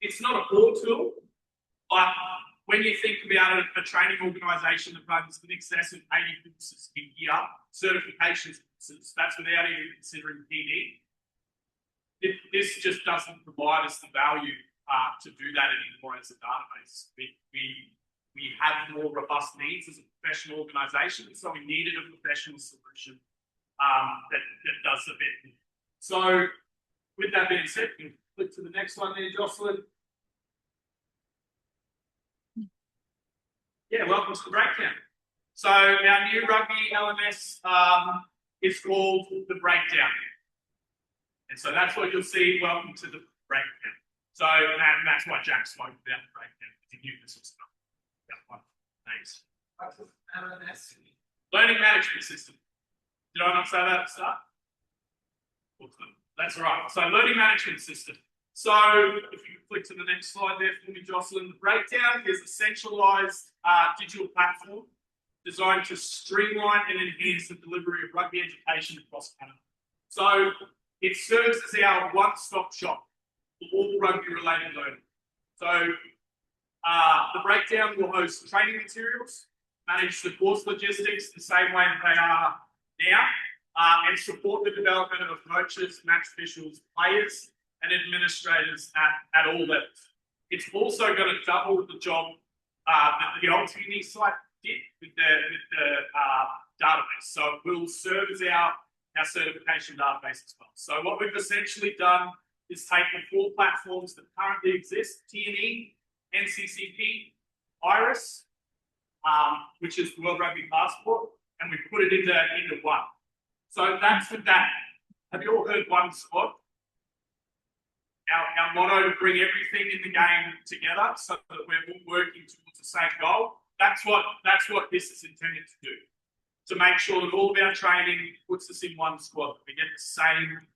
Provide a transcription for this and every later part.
it's not a core tool, but when you think about a training organisation that runs in excess of 80 courses a year, certifications courses, that's without even considering PD. This just doesn't provide us the value to do that anymore as a database. We have more robust needs as a professional organisation, so we needed a professional solution that does the bit. So, with that being said, you can click to the next one there, Jocelyn. Yeah, welcome to the breakdown. So, our new rugby LMS is called the breakdown. And so that's what you'll see. Welcome to the breakdown. So, and that's what Jack spoke about the breakdown. To give this stuff. Thanks. LMS. Learning management system. Did I not say that at the start? That's right. So, learning management system. So, if you click to the next slide there for me, Jocelyn, the breakdown is a centralised digital platform designed to streamline and enhance the delivery of rugby education across Canada. So, it serves as our one-stop shop for all rugby-related learning. So, the breakdown will host training materials, manage the course logistics the same way that they are now, and support the development of coaches, match officials, players, and administrators at all levels. It's also going to double the job that the old TNE site did with the database. So it will serve as our certification database as well. So what we've essentially done is taken 4 platforms that currently exist: TNE, NCCP, Iris, which is World Rugby Passport, and we put it into one. So that's for that. Have you all heard one squad? Our motto to bring everything in the game together so that we're all working towards the same goal. That's what this is intended to do. To make sure that all of our training puts us in one squad. We get the same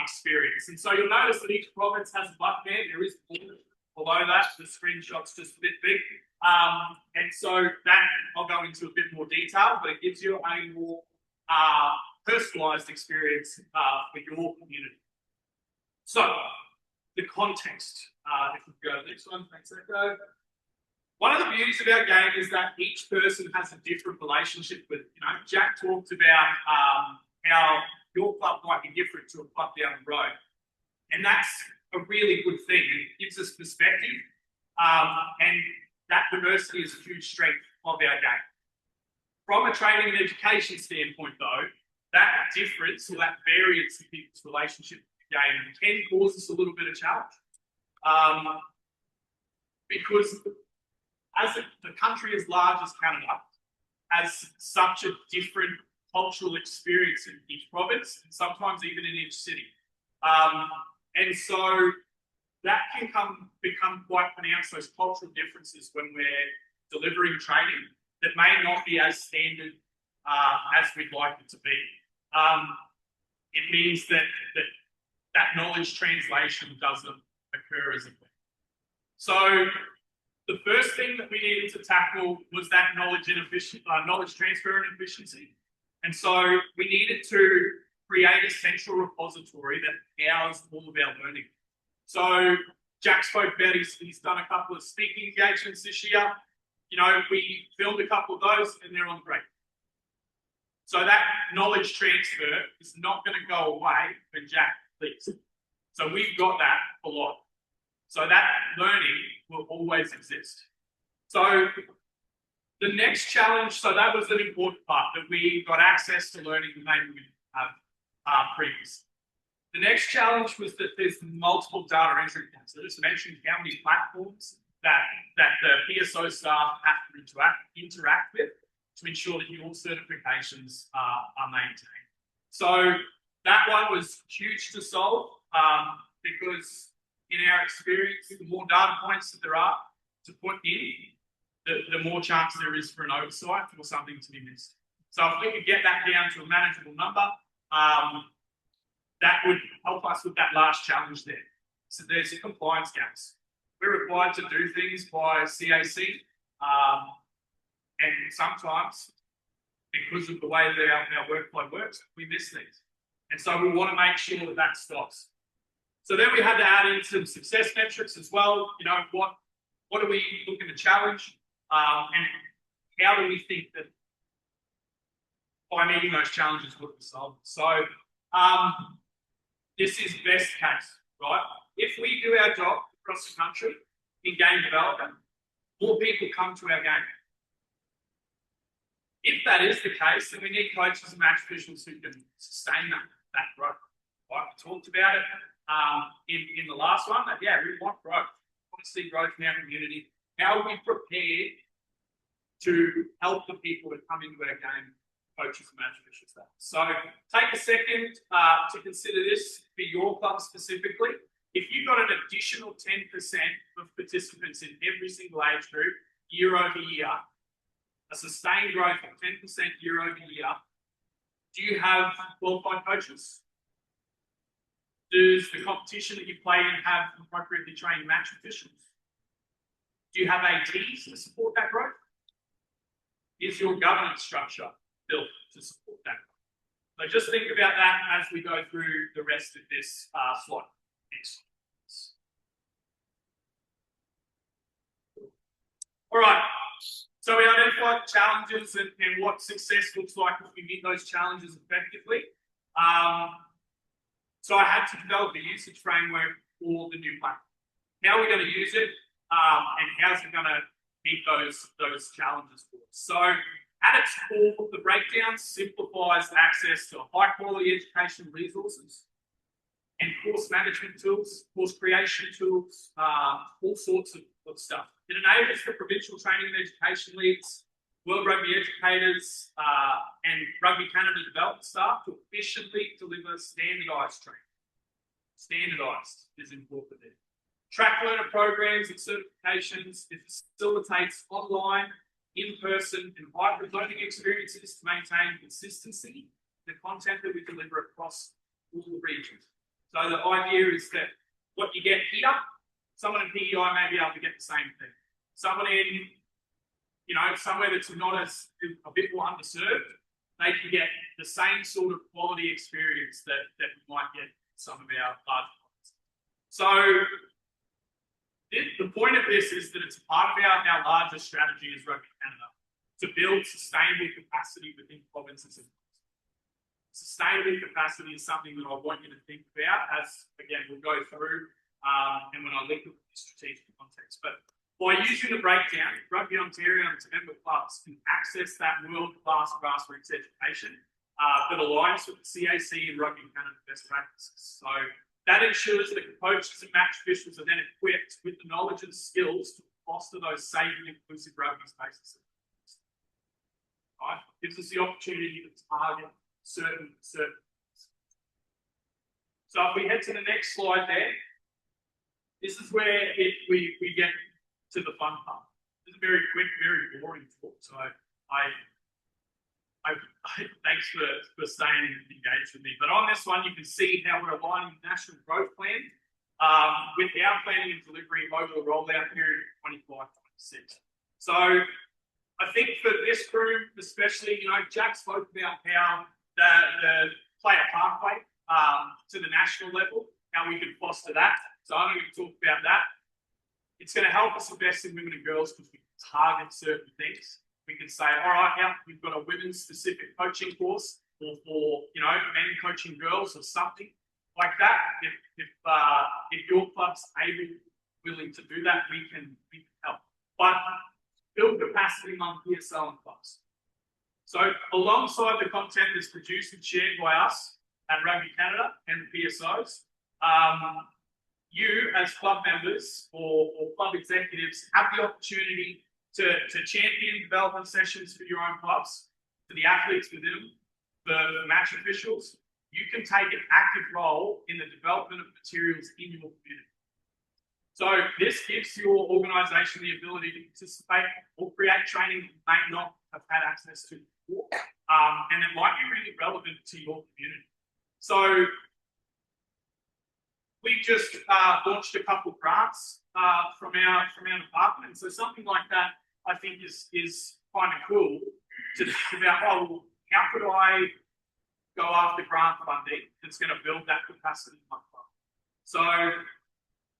experience. And so you'll notice that each province has a button there. There is below that. The screenshot's just a bit big. And so that I'll go into a bit more detail, but it gives you a more personalised experience for your community. So, the context. If we go to the next one, thanks, Echo. One of the beauties of our game is that each person has a different relationship with it. Jack talked about how your club might be different to a club down the road. And that's a really good thing. It gives us perspective. And that diversity is a huge strength of our game. From a training and education standpoint, though, that difference or that variance in people's relationship with the game can cause us a little bit of challenge. Because as the country as large as Canada has such a different cultural experience in each province, and sometimes even in each city. And so that can become quite pronounced, those cultural differences when we're delivering training that may not be as standard as we'd like it to be. It means that knowledge translation doesn't occur as a thing. So the first thing that we needed to tackle was that knowledge transfer and efficiency. And so we needed to create a central repository that housed all of our learning. So Jack spoke about he's done a couple of speaking engagements this year. We filmed a couple of those and they're on great. So that knowledge transfer is not going to go away when Jack leaves. So we've got that a lot. So that learning will always exist. So the next challenge, so that was an important part, that we got access to learning that maybe we didn't have previously. The next challenge was that there's multiple data entry points. I just mentioned how many platforms that the PSO staff have to interact with to ensure that your certifications are maintained. So that one was huge to solve because in our experience, the more data points that there are to put in, the more chance there is for an oversight or something to be missed. So if we could get that down to a manageable number, that would help us with that last challenge there. So there's the compliance gaps. We're required to do things by CAC, and sometimes, because of the way that our workflow works, we miss things. And so we want to make sure that stops. So then we had to add in some success metrics as well. You know, what are we looking to challenge? And how do we think that by meeting those challenges we can solve? So this is best case, right? If we do our job across the country in game development, more people come to our game. If that is the case, then we need coaches and match officials who can sustain that growth. Right? We talked about it in the last one, that yeah, we want growth. We want to see growth in our community. How are we prepared to help the people that come into our game, coaches and match officials? So take a second to consider this for your club specifically. If you've got an additional 10% of participants in every single age group year over year, a sustained growth of 10% year over year, do you have qualified coaches? Does the competition that you play in have appropriately trained match officials? Do you have ATs to support that growth? Is your governance structure built to support that growth? So just think about that as we go through the rest of this slide. Next. All right. So we identified the challenges and what success looks like if we meet those challenges effectively. So I had to develop a usage framework for the new platform. How are we going to use it, and how's it going to meet those challenges for us? So at its core, the breakdown simplifies access to high quality education resources and course management tools, course creation tools, all sorts of stuff. It enables the provincial training and education leads, World Rugby educators, and Rugby Canada development staff to efficiently deliver standardised training. Standardised is important there. Track learner programs and certifications. It facilitates online, in-person, and hybrid learning experiences to maintain consistency in the content that we deliver across all the regions. So the idea is that what you get here, someone in PEI may be able to get the same thing. Someone in, somewhere that's not as a bit more underserved, they can get the same sort of quality experience that we might get in some of our large clients. So the point of this is that it's part of our larger strategy as Rugby Canada to build sustainable capacity within provinces and sustainable capacity is something that I want you to think about as, again, we'll go through and when I link it with the strategic context. But by using the breakdown, Rugby Ontario and its member clubs can access that world-class grassroots education that aligns with the CAC and Rugby Canada best practices. So that ensures that coaches and match officials are then equipped with the knowledge and skills to foster those safe and inclusive rugby spaces. Right? Gives us the opportunity to target certain. So if we head to the next slide there, this is where we get to the fun part. It's a very quick, very boring talk. So thanks for staying engaged with me. But on this one, you can see how we're aligning the national growth plan with our planning and delivery over the rollout period of 25-26. So I think for this group, especially, Jack spoke about how the player pathway to the national level, how we can foster that. So I'm going to talk about that. It's going to help us invest in women and girls because we can target certain things. We can say, all right, now we've got a women's specific coaching course or for men coaching girls or something like that. If your club's willing to do that, we can help. But build capacity among PSL and clubs. So alongside the content that's produced and shared by us at Rugby Canada and the PSOs, you as club members or club executives have the opportunity to champion development sessions for your own clubs, for the athletes within, the match officials. You can take an active role in the development of materials in your community. So this gives your organisation the ability to participate or create training you may not have had access to before, and it might be really relevant to your community. So we just launched a couple of grants from our department. So something like that, I think, is kind of cool to think about. Well, how could I go after grant funding that's going to build that capacity in my club? So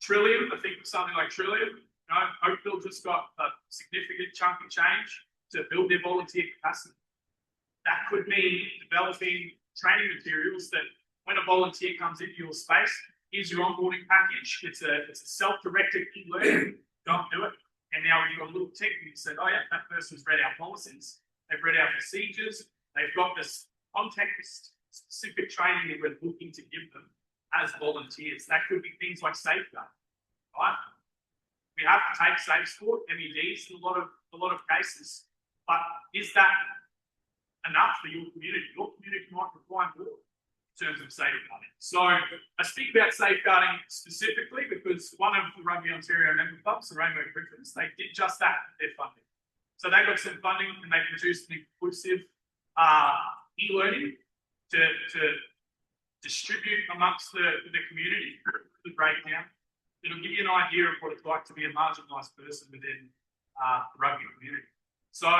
Trillium, I think something like Trillium, you know, Oakville just got a significant chunk of change to build their volunteer capacity. That could mean developing training materials that when a volunteer comes into your space, here's your onboarding package. It's a self-directed e-learning. Don't do it. And now you've got a little tick and you said, oh yeah, that person's read our policies, they've read our procedures, they've got this context-specific training that we're looking to give them as volunteers. That could be things like safeguard, right? We have to take safe sport, MEDs in a lot of cases, but is that enough for your community? Your community might require more in terms of safeguarding. So I speak about safeguarding specifically because one of the Rugby Ontario member clubs, the Rainbow Griffins, they did just that with their funding. So they got some funding and they produced an inclusive e-learning to distribute amongst the community, the breakdown. It'll give you an idea of what it's like to be a marginalised person within the rugby community. So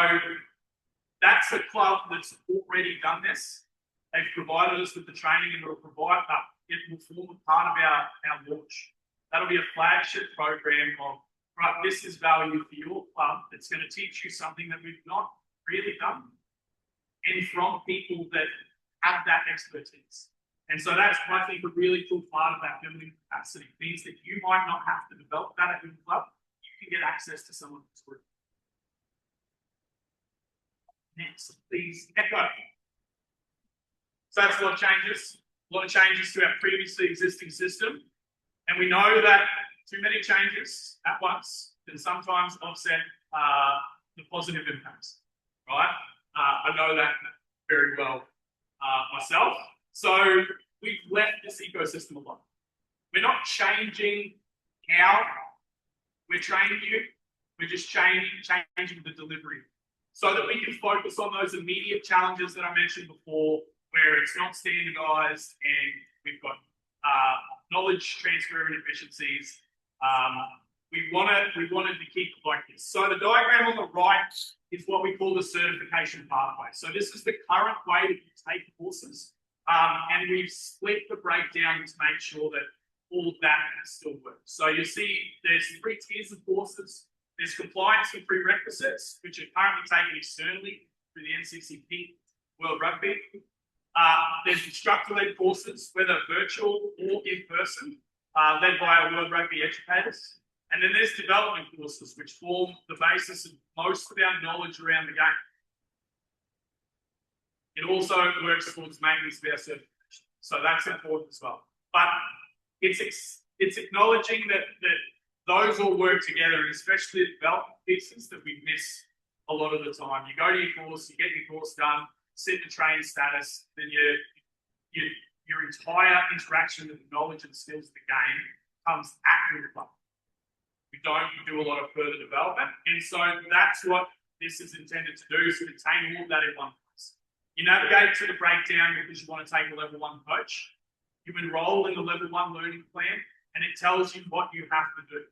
that's a club that's already done this. They've provided us with the training and it will form a part of our launch. That'll be a flagship program of, right, this is value for your club that's going to teach you something that we've not really done. And from people that have that expertise. And so that's, I think, a really cool part of that building capacity. It means that you might not have to develop that at your club. You can get access to someone that's good. Next, please, Echo. So that's a lot of changes to our previously existing system. And we know that too many changes at once can sometimes offset the positive impacts, right? I know that very well myself. So we've left this ecosystem alone. We're not changing how we're training you. We're just changing the delivery so that we can focus on those immediate challenges that I mentioned before, where it's not standardized and we've got knowledge transfer and efficiencies. We wanted to keep it like this. So the diagram on the right is what we call the certification pathway. So this is the current way that you take courses. And we've split the breakdown to make sure that all of that still works. So you see there's 3 tiers of courses. There's compliance and prerequisites, which are currently taken externally through the NCCP World Rugby. There's instructor-led courses, whether virtual or in person, led by our World Rugby educators. And then there's development courses, which form the basis of most of our knowledge around the game. It also works towards maintenance of our certification. So that's important as well. But it's acknowledging that those all work together, and especially the development pieces that we miss a lot of the time. You go to your course, you get your course done, sit in train status, then your entire interaction with the knowledge and skills of the game comes at your club. We don't do a lot of further development. And so that's what this is intended to do, is to contain all of that in one place. You navigate to the breakdown because you want to take a level 1 coach. You enroll in the level 1 learning plan, and it tells you what you have to do.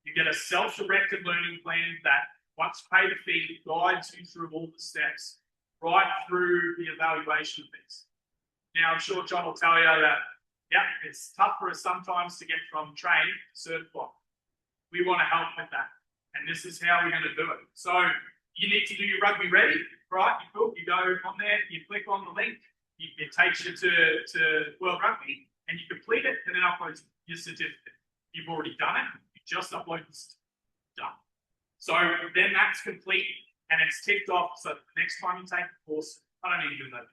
You get a self-directed learning plan that, once you pay the fee, guides you through all the steps, right through the evaluation of this. Now, I'm sure John will tell you that, yeah, it's tough for us sometimes to get from training to certified. We want to help with that. And this is how we're going to do it. So you need to do your rugby ready, right? You go on there, you click on the link, it takes you to World Rugby, and you complete it, and then upload your certificate. You've already done it. You just upload the certificate. Done. So then that's complete, and it's ticked off. So the next time you take the course, I don't need to do that.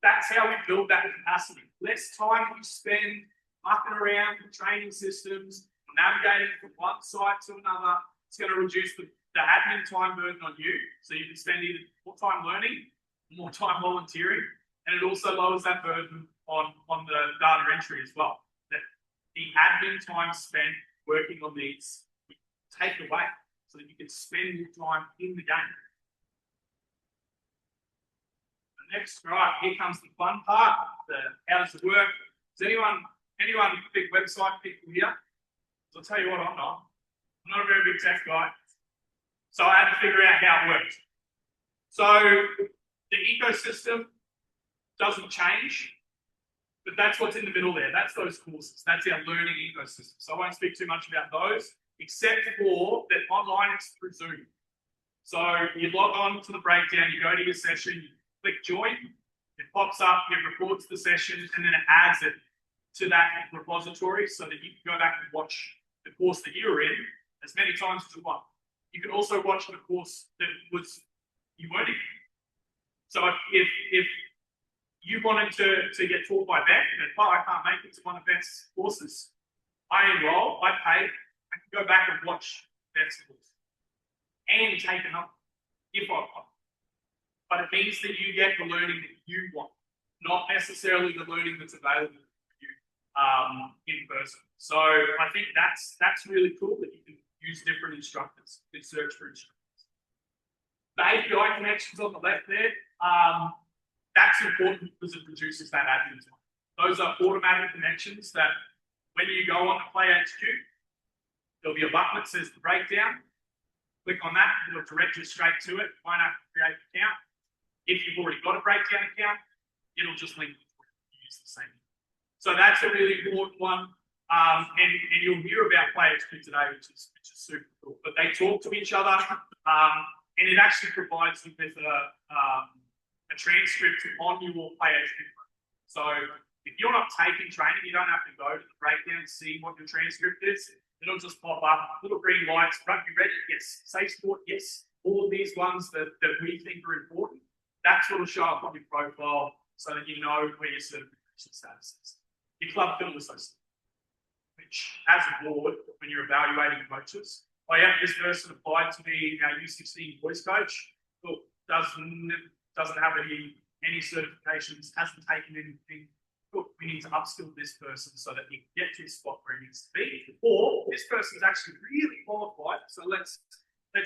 That's how we build that capacity. Less time you spend mucking around with training systems, navigating from one site to another. It's going to reduce the admin time burden on you. So you can spend either more time learning, more time volunteering, and it also lowers that burden on the data entry as well. That the admin time spent working on these, we take away so that you can spend your time in the game. The next, right, here comes the fun part. How does it work? Does anyone big website people here? So I'll tell you what, I'm not a very big tech guy. So I had to figure out how it works. So the ecosystem doesn't change But that's what's in the middle there. That's those courses. That's our learning ecosystem. So I won't speak too much about those, except for that online it's through Zoom. So you log on to the breakdown, you go to your session, you click join, it pops up, it records the session, and then it adds it to that repository so that you can go back and watch the course that you were in as many times as you want. You can also watch the course that you weren't in. So if you wanted to get taught by Beth, and I can't make it to one of Beth's courses, I enroll, I pay, I can go back and watch Beth's course and take another if I want. But it means that you get the learning that you want, not necessarily the learning that's available for you in person. So I think that's really cool that you can use different instructors, you can search for instructors. The API connections on the left there, that's important because it reduces that admin time. Those are automatic connections that when you go on to Play HQ, there'll be a button that says the breakdown. Click on that, it'll direct you straight to it. You won't have to create an account. If you've already got a breakdown account, it'll just link to use the same. So that's a really important one. And you'll hear about Play HQ today, which is super cool. But they talk to each other, and it actually provides you with a transcript on your Play HQ. So if you're not taking training, you don't have to go to the breakdown and see what your transcript is. It'll just pop up, little green lights, rugby ready, yes, safe sport, yes. All of these ones that we think are important, that's what will show up on your profile so that you know where your certification status is. Your club can also see, which as a board, when you're evaluating coaches, oh yeah, this person applied to be our U16 voice coach, look, doesn't have any certifications, hasn't taken anything. Look, we need to upskill this person so that he can get to a spot where he needs to be. Or this person's actually really qualified, so let's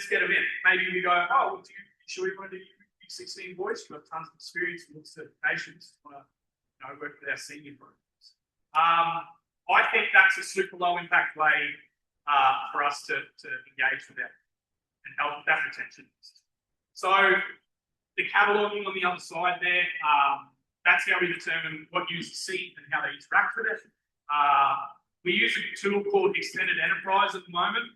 get him in. Maybe we go, oh, do you sure you want to do U16 voice? You've got tons of experience with certifications. You want to work with our senior programs. I think that's a super low impact way for us to engage with them and help with that retention. So the cataloging on the other side there, that's how we determine what users see and how they interact with it. We use a tool called Extended Enterprise at the moment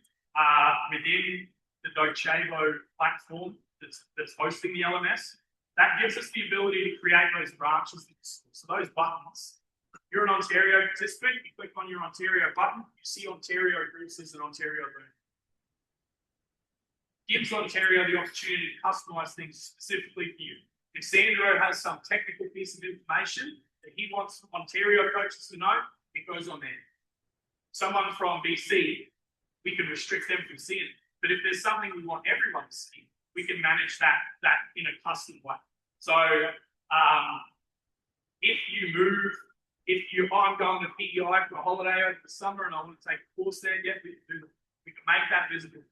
within the Docebo platform that's hosting the LMS. That gives us the ability to create those branches. So those buttons, you're an Ontario participant, you click on your Ontario button, you see Ontario groups as an Ontario room. Gives Ontario the opportunity to customize things specifically for you. If Sandro has some technical piece of information that he wants Ontario coaches to know, it goes on there. Someone from BC, we can restrict them from seeing it. But if there's something we want everyone to see, we can manage that in a custom way. So I'm going to PEI for a holiday over the summer and I want to take a course there, yeah, we can do that. We can make that visible.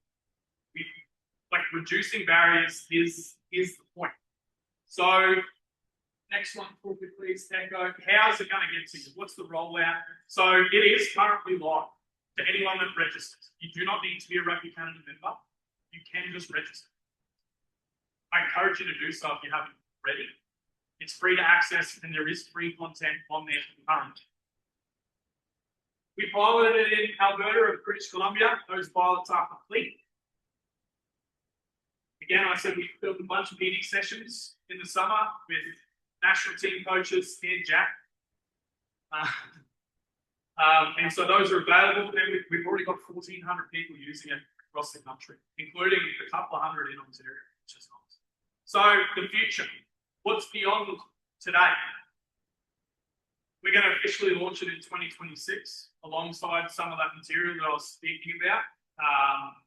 Like reducing barriers is the point. So next one, please, Echo. How's it going to get to you? What's the rollout? So it is currently live to anyone that registers. You do not need to be a Rugby Canada member. You can just register. I encourage you to do so if you haven't already. It's free to access and there is free content on there currently. We piloted it in Alberta and British Columbia. Those pilots are complete. Again, I said we filmed a bunch of meeting sessions in the summer with national team coaches and Jack. And so those are available. And we've already got 1,400 people using it across the country, including a couple of hundred in Ontario, which is nice. So the future, what's beyond today? We're going to officially launch it in 2026 alongside some of that material that I was speaking about.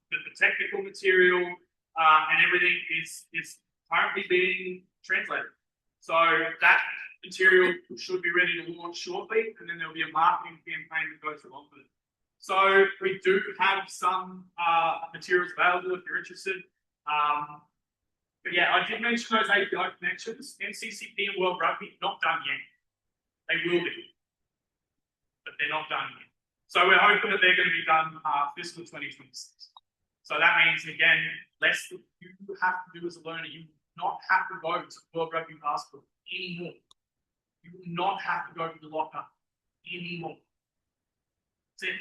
But the technical material and everything is currently being translated. So that material should be ready to launch shortly, and then there'll be a marketing campaign that goes along with it. So we do have some materials available if you're interested. But yeah, I did mention those API connections. NCCP and World Rugby, not done yet. They will be, but they're not done yet. So we're hoping that they're going to be done fiscal 2026. So that means, again, less that you have to do as a learner. You do not have to go to World Rugby Passport anymore. You will not have to go to the locker anymore. That's it.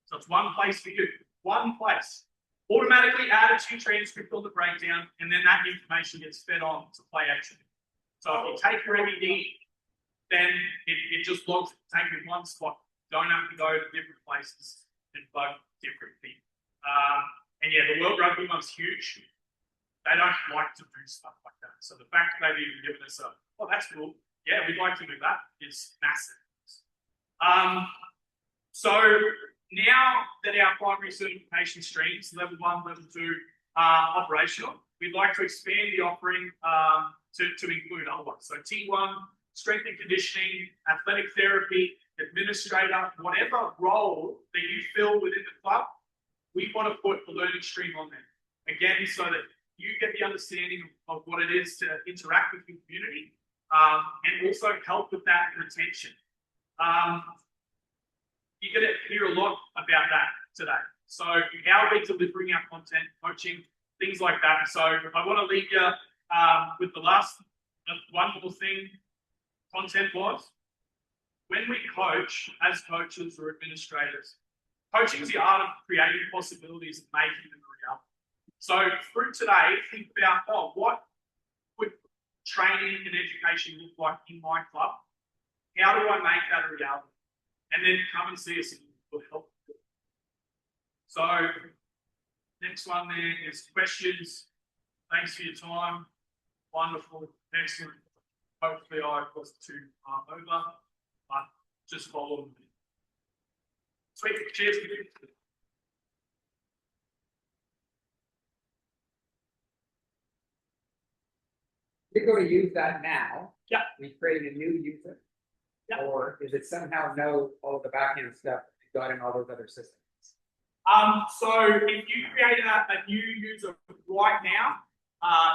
So it's one place for you. One place. Automatically added to your transcript or the breakdown, and then that information gets fed on to play action. So if you take your MED, then it just logs, take it in one spot. Don't have to go to different places and plug different things. And yeah, the World Rugby one's huge. They don't like to do stuff like that. So the fact that they've even given us oh, that's cool. Yeah, we'd like to do that is massive. So now that our primary certification streams, level 1, level 2, are operational, we'd like to expand the offering to include other ones. So T1, strength and conditioning, athletic therapy, administrator, whatever role that you fill within the club, we want to put the learning stream on there. Again, so that you get the understanding of what it is to interact with your community and also help with that retention. You're going to hear a lot about that today. So how we delivering our content, coaching, things like that. So I want to leave you with the last wonderful thing, content-wise. When we coach as coaches or administrators, coaching is the art of creating possibilities and making them a reality. So through today, think about, oh, what would training and education look like in my club? How do I make that a reality? And then come and see us and we'll help. So next one there is questions. Thanks for your time. Wonderful, excellent. Hopefully I was too over, but just follow me. Sweet, cheers. You're going to use that now. Yeah. We create a new user. Yeah. Or is it somehow know all of the backend stuff you got in all those other systems? So if you create a new user right now,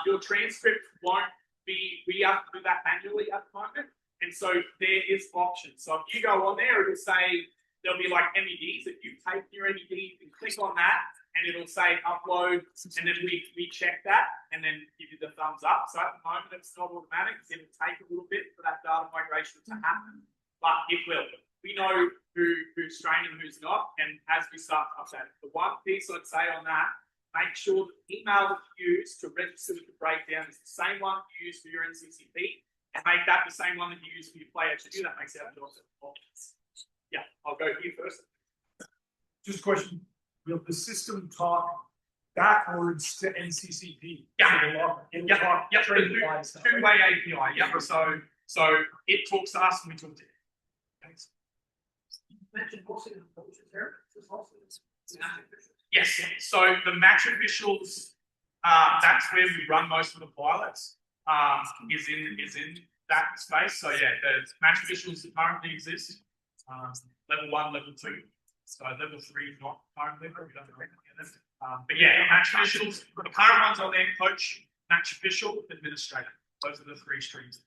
your transcript won't be, we have to do that manually at the moment. And so there is options. So if you go on there, it'll say, there'll be like MEDs. If you take your MED, you can click on that and it'll say upload. And then we check that and then give you the thumbs up. So at the moment, it's not automatic. It'll take a little bit for that data migration to happen, but it will. We know who's training and who's not. And as we start to update, the one piece I'd say on that, make sure the email that you use to register with the breakdown is the same one you use for your NCCP, and make that the same one that you use for your play HQ. That makes our job obvious. Yeah, I'll go here first. Just a question. Will the system talk backwards to NCCP? Yeah. Two-way API. Yeah. So it talks to us and we talk to it. Thanks. Yes. So the match officials, that's where we run most of the pilots. Is in that space. So yeah, the match officials that currently exist. Level 1, level 2. So level 3 is not currently, but we don't know anything. But yeah, match officials, the current ones on there, coach, match official, administrator. Those are the 3 streams.